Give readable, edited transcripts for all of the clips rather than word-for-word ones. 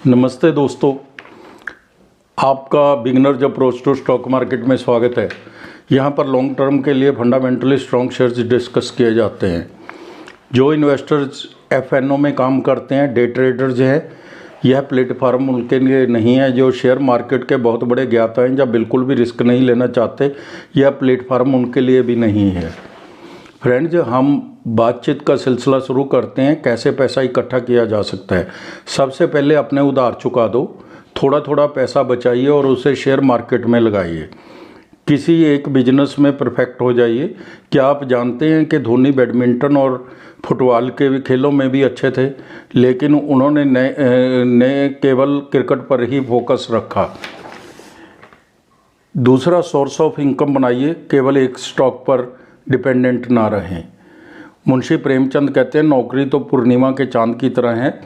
नमस्ते दोस्तों, आपका beginners approach to stock market में स्वागत है। यहाँ पर लॉन्ग टर्म के लिए फंडामेंटली स्ट्रॉन्ग शेयर्स डिस्कस किए जाते हैं। जो इन्वेस्टर्स एफएनओ में काम करते हैं, डे ट्रेडर्स हैं, यह प्लेटफार्म उनके लिए नहीं है। जो शेयर मार्केट के बहुत बड़े ज्ञाता हैं या बिल्कुल भी रिस्क नहीं लेना चाहते, यह प्लेटफार्म उनके लिए भी नहीं है। फ्रेंड्स, हम बातचीत का सिलसिला शुरू करते हैं। कैसे पैसा इकट्ठा किया जा सकता है। सबसे पहले अपने उधार चुका दो, थोड़ा थोड़ा पैसा बचाइए और उसे शेयर मार्केट में लगाइए। किसी एक बिजनेस में परफेक्ट हो जाइए। क्या आप जानते हैं कि धोनी बैडमिंटन और फुटबॉल के भी खेलों में भी अच्छे थे, लेकिन उन्होंने नए केवल क्रिकेट पर ही फोकस रखा। दूसरा सोर्स ऑफ इनकम बनाइए, केवल एक स्टॉक पर डिपेंडेंट ना रहें। मुंशी प्रेमचंद कहते हैं, नौकरी तो पूर्णिमा के चांद की तरह है।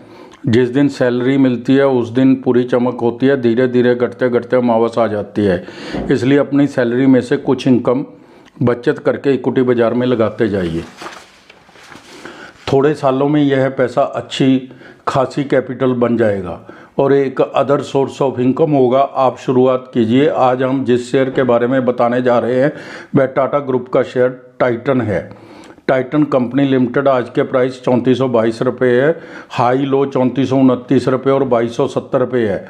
जिस दिन सैलरी मिलती है उस दिन पूरी चमक होती है, धीरे धीरे घटते घटते अमावस आ जाती है। इसलिए अपनी सैलरी में से कुछ इनकम बचत करके इक्विटी बाजार में लगाते जाइए। थोड़े सालों में यह पैसा अच्छी खासी कैपिटल बन जाएगा और एक अदर सोर्स ऑफ इनकम होगा। आप शुरुआत कीजिए। आज हम जिस शेयर के बारे में बताने जा रहे हैं वह टाटा ग्रुप का शेयर टाइटन है। टाइटन कंपनी लिमिटेड, आज के प्राइस 3422 रुपये है। हाई लो 3429 रुपये और 2270 रुपये है।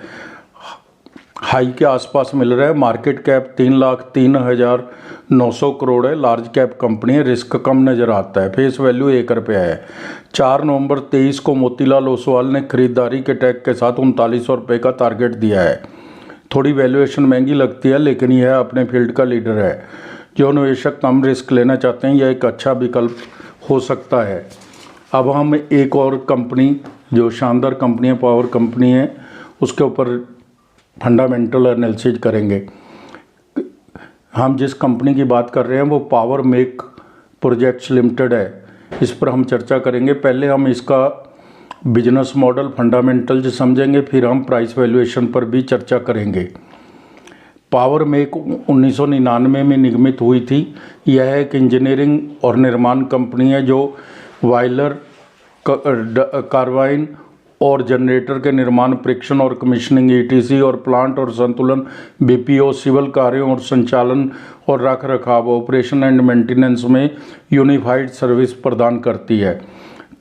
हाई के आसपास मिल रहा है। मार्केट कैप 3,03,900 करोड़ है। लार्ज कैप कंपनी है, रिस्क कम नज़र आता है। फेस वैल्यू 1 रुपया है। 4 नवंबर 23 को मोतीलाल ओसवाल ने खरीदारी के टैग के साथ 3900 रुपये का टारगेट दिया है। थोड़ी वैल्यूएशन महंगी लगती है, लेकिन यह अपने फील्ड का लीडर है। जो निवेशक कम रिस्क लेना चाहते हैं, यह एक अच्छा विकल्प हो सकता है। अब हम एक और कंपनी, जो शानदार कंपनी है, पावर कंपनी है, उसके ऊपर फंडामेंटल एनालिसिस करेंगे। हम जिस कंपनी की बात कर रहे हैं वो पावर मेक प्रोजेक्ट्स लिमिटेड है। इस पर हम चर्चा करेंगे। पहले हम इसका बिजनेस मॉडल, फंडामेंटल्स समझेंगे, फिर हम प्राइस वैल्यूएशन पर भी चर्चा करेंगे। पावर मेक 1999 में निगमित हुई थी। यह एक इंजीनियरिंग और निर्माण कंपनी है जो बॉयलर, कार्बाइन और जनरेटर के निर्माण, परीक्षण और कमीशनिंग, ईटीसी और प्लांट और संतुलन, बीपीओ, सिविल कार्यों और संचालन और रख रखाव, ऑपरेशन एंड मेंटेनेंस में यूनिफाइड सर्विस प्रदान करती है।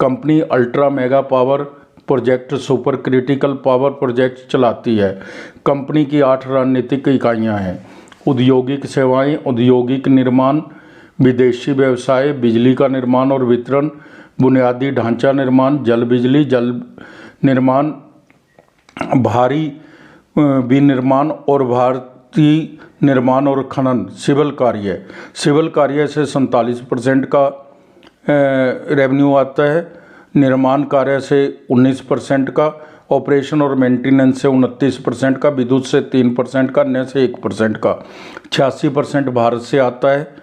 Company ultra mega power project, super critical power project चलाती है। कंपनी की 8 रणनीतिक इकाइयां हैं। औद्योगिक सेवाएं, औद्योगिक निर्माण, विदेशी व्यवसाय, बिजली का निर्माण और वितरण, बुनियादी ढांचा निर्माण, जल बिजली, जल निर्माण, भारी विनिर्माण और भारतीय निर्माण और खनन, सिविल कार्य। सिविल कार्य से 47% का रेवेन्यू आता है, निर्माण कार्य से 19% का, ऑपरेशन और मेंटेनेंस से 29% का, विद्युत से 3% का, अन्य से 1% का। 86% भारत से आता है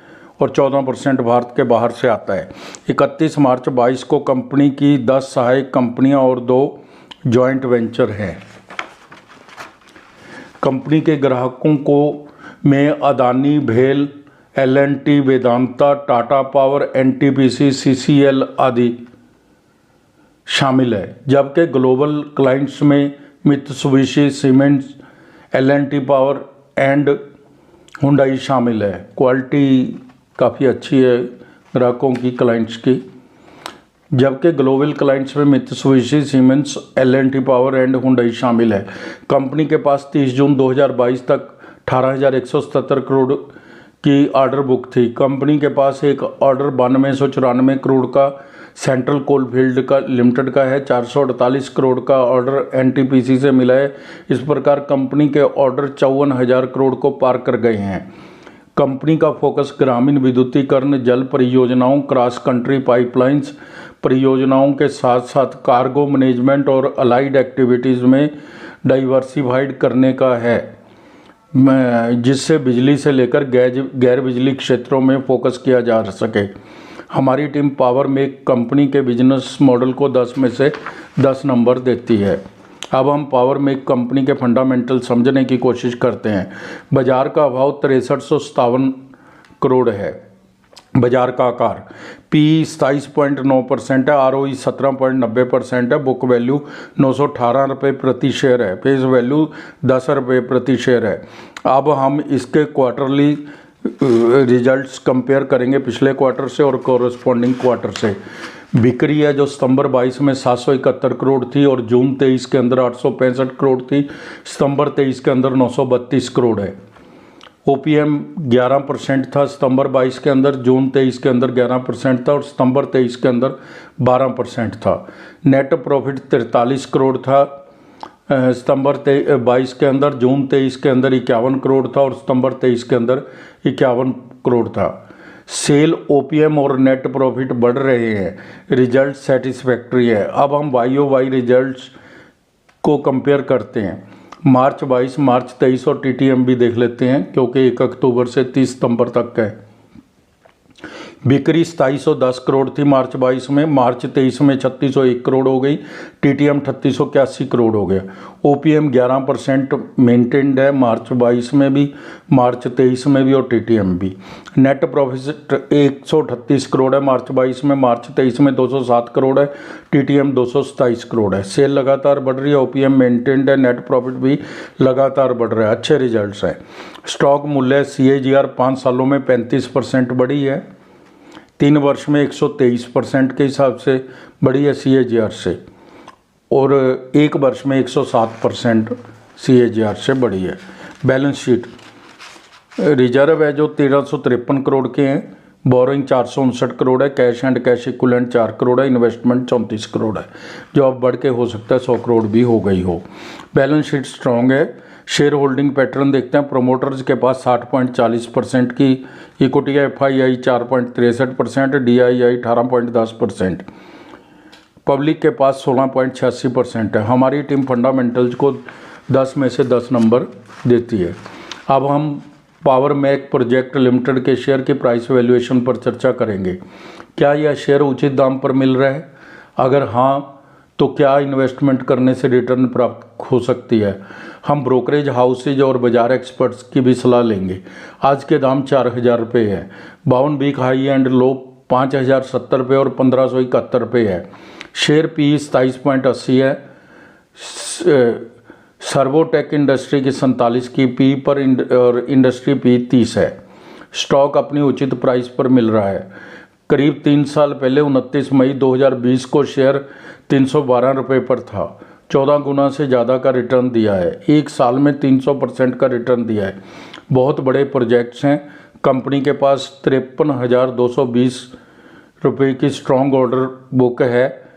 और 14% भारत के बाहर से आता है। 31 मार्च 22 को कंपनी की 10 सहायक कंपनियां और 2 जॉइंट वेंचर हैं। कंपनी के ग्राहकों को में अदानी, भेल, L&T, Vedanta, Tata power, NTPC, CCL आदि शामिल है। जबकि ग्लोबल क्लाइंट्स में Mitsubishi, siemens, L&T power and Hyundai शामिल है। क्वालिटी काफ़ी अच्छी है ग्राहकों की, क्लाइंट्स की। जबकि ग्लोबल क्लाइंट्स में Mitsubishi, siemens, L&T power and Hyundai शामिल है। कंपनी के पास 30 जून 2022 तक 18,177 करोड़ की ऑर्डर बुक थी। कंपनी के पास एक ऑर्डर 9294 करोड़ का सेंट्रल कोल फील्ड का लिमिटेड का है। 448 करोड़ का ऑर्डर एनटीपीसी से मिला है। इस प्रकार कंपनी के ऑर्डर 54,000 करोड़ को पार कर गए हैं। कंपनी का फोकस ग्रामीण विद्युतीकरण, जल परियोजनाओं, क्रॉस कंट्री पाइपलाइंस परियोजनाओं के साथ साथ कार्गो मैनेजमेंट और अलाइड एक्टिविटीज़ में डाइवर्सिफाइड करने का है, जिससे बिजली से लेकर गैर बिजली क्षेत्रों में फोकस किया जा सके। हमारी टीम पावर मेक कंपनी के बिजनेस मॉडल को 10 में से 10 नंबर देती है। अब हम पावर मेक कंपनी के फंडामेंटल समझने की कोशिश करते हैं। बाजार का भाव 6357 करोड़ है। बाजार का आकार, पी 27.9% है, ROE 17.90% है, बुक वैल्यू 918 रुपये प्रति शेयर है, फेस वैल्यू 10 रुपये प्रति शेयर है। अब हम इसके क्वार्टरली रिजल्ट्स कंपेयर करेंगे पिछले क्वार्टर से और कोरस्पॉन्डिंग क्वार्टर से। बिक्री है जो सितंबर 22 में 771 करोड़ थी और जून 23 के अंदर 865 करोड़ थी, सितंबर 23 के अंदर 932 करोड़ है। OPM 11% था सितंबर 22 के अंदर, जून 23 के अंदर 11% था और सितंबर 23 के अंदर 12% था। नेट प्रॉफिट 43 करोड़ था सितंबर 22 के अंदर, जून 23 के अंदर 51 करोड़ था और सितंबर 23 के अंदर 51 करोड़ था। सेल, OPM और नेट प्रॉफिट बढ़ रहे हैं, रिजल्ट सेटिस्फैक्ट्री है। अब हम YOY रिजल्ट्स को कंपेयर करते हैं, मार्च 22, मार्च 23 और TTM भी देख लेते हैं क्योंकि 1 अक्टूबर से 30 सितंबर तक है। बिक्री 2710 करोड़ थी मार्च 22 में, मार्च 23 में 3601 करोड़ हो गई, TTM 3881 करोड़ हो गया। OPM 11% मेंटेन्ड है मार्च 22 में भी, मार्च 23 में भी और TTM भी। नेट प्रॉफिट 138 करोड़ है मार्च 22 में, मार्च 23 में 207 करोड़ है, TTM 227 करोड़ है। सेल लगातार बढ़ रही है, OPM मेंटेन्ड है, नेट प्रॉफिट भी लगातार बढ़ रहा है, अच्छे रिजल्ट्स हैं। स्टॉक मूल्य CAGR 5 सालों में 35% बढ़ी है, 3 वर्ष में 123% के हिसाब से बढ़ी है CAGR से, और 1 वर्ष में 107% CAGR से बढ़ी है। बैलेंस शीट, रिजर्व है जो 1353 करोड़ के हैं, बोरिंग 459 करोड़ है, cash and cash equivalent 4 crore है, इन्वेस्टमेंट 34 करोड़ है, जो अब बढ़ के हो सकता है 100 करोड़ भी हो गई हो। बैलेंस शीट स्ट्रॉन्ग है। शेयर होल्डिंग पैटर्न देखते हैं, प्रोमोटर्स के पास 60.40% की इक्विटी है, FII 4.63%, DII 18.10%, पब्लिक के पास 16.86% है। हमारी टीम फंडामेंटल्स को 10 में से 10 नंबर देती है। अब हम पावर मैक प्रोजेक्ट लिमिटेड के शेयर की प्राइस वैल्यूएशन पर चर्चा करेंगे। क्या यह शेयर उचित दाम पर मिल रहा है? अगर हाँ तो क्या इन्वेस्टमेंट करने से रिटर्न प्राप्त हो सकती है? हम ब्रोकरेज हाउसेज और बाजार एक्सपर्ट्स की भी सलाह लेंगे। आज के दाम 4000 रुपये है, 52 वीक हाई एंड लो 5070 रुपये और 1571 रुपये है। शेयर पी 27.80 है। सर्वोटेक इंडस्ट्री की 47 की पी पर और इंडस्ट्री पी 30 है। स्टॉक अपनी उचित प्राइस पर मिल रहा है। करीब 3 साल पहले 29 मई 2020 को शेयर 312 रुपये पर था, 14 गुना से ज़्यादा का रिटर्न दिया है, 1 साल में 300% का रिटर्न दिया है। बहुत बड़े प्रोजेक्ट्स हैं, कंपनी के पास 53,220 रुपये की स्ट्रॉन्ग ऑर्डर बुक है।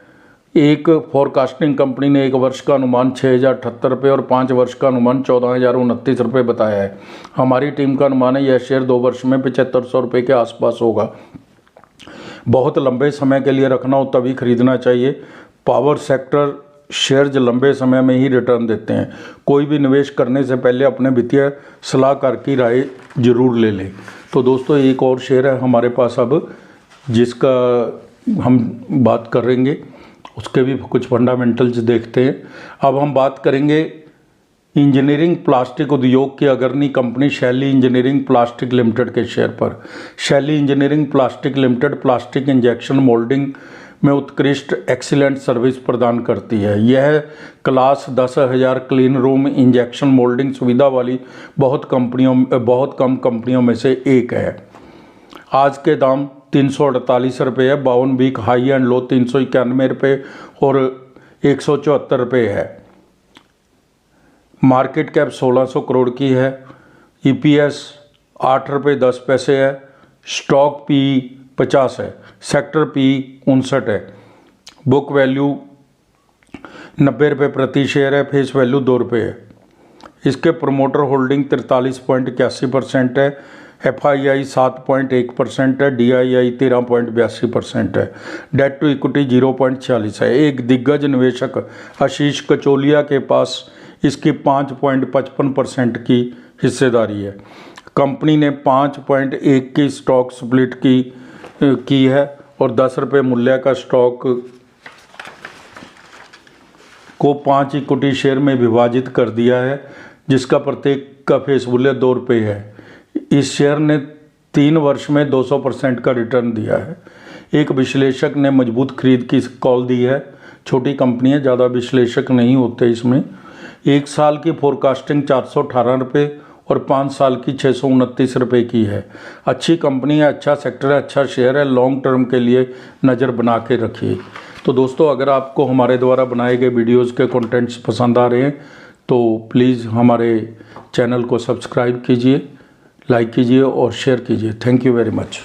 एक फोरकास्टिंग कंपनी ने 1 वर्ष का अनुमान 6,078 रुपये और 5 वर्ष का अनुमान 14,029 रुपये बताया है। हमारी टीम का अनुमान है यह शेयर 2 वर्ष में 7500 रुपये के आसपास होगा। बहुत लंबे समय के लिए रखना हो तभी खरीदना चाहिए। पावर सेक्टर शेयर्स लंबे समय में ही रिटर्न देते हैं। कोई भी निवेश करने से पहले अपने वित्तीय सलाहकार की राय जरूर ले लें। तो दोस्तों एक और शेयर है हमारे पास अब जिसका हम बात करेंगे, उसके भी कुछ फंडामेंटल्स देखते हैं। अब हम बात करेंगे इंजीनियरिंग प्लास्टिक उद्योग की अग्रणी कंपनी शैली इंजीनियरिंग प्लास्टिक लिमिटेड के शेयर पर। शैली engineering plastic limited plastic injection moulding में उत्कृष्ट एक्सीलेंट सर्विस प्रदान करती है। यह class 10,000 clean room injection moulding सुविधा वाली बहुत कम कंपनियों में से एक है। आज के दाम 348 रुपये है, 52 वीक हाई एंड लो 391 रुपये और 174 रुपये है। मार्केट कैप 1600 करोड़ की है। EPS 8 रुपये 10 पैसे है। स्टॉक पी 50 है। सेक्टर पी 59 है। बुक वैल्यू 90 रुपये प्रति शेयर है। फेस वैल्यू 2 रुपये है। इसके प्रोमोटर होल्डिंग 43.81% है। FII 7.1% है। DII 13.82% है। डेट टू इक्विटी 0.46 है। एक दिग्गज निवेशक आशीष कचोलिया के पास इसकी 5.55% की हिस्सेदारी है। कंपनी ने 5.1 की स्टॉक स्प्लिट की है और 10 रुपये मूल्य का स्टॉक को 5 इक्विटी शेयर में विभाजित कर दिया है, जिसका प्रत्येक का फेस मूल्य 2 रुपये है। इस शेयर ने 3 वर्ष में 200% का रिटर्न दिया है। एक विश्लेषक ने मजबूत खरीद की कॉल दी है। छोटी कंपनी है, ज़्यादा विश्लेषक नहीं होते इसमें। 1 साल की फोरकास्टिंग 418 रुपये और 5 साल की 629 रुपये की है। अच्छी कंपनी है, अच्छा सेक्टर है, अच्छा शेयर है, लॉन्ग टर्म के लिए नज़र बना के रखिए। तो दोस्तों, अगर आपको हमारे द्वारा बनाए गए वीडियोज़ के कंटेंट्स पसंद आ रहे हैं तो प्लीज़ हमारे चैनल को सब्सक्राइब कीजिए, लाइक कीजिए और शेयर कीजिए। Thank you very much.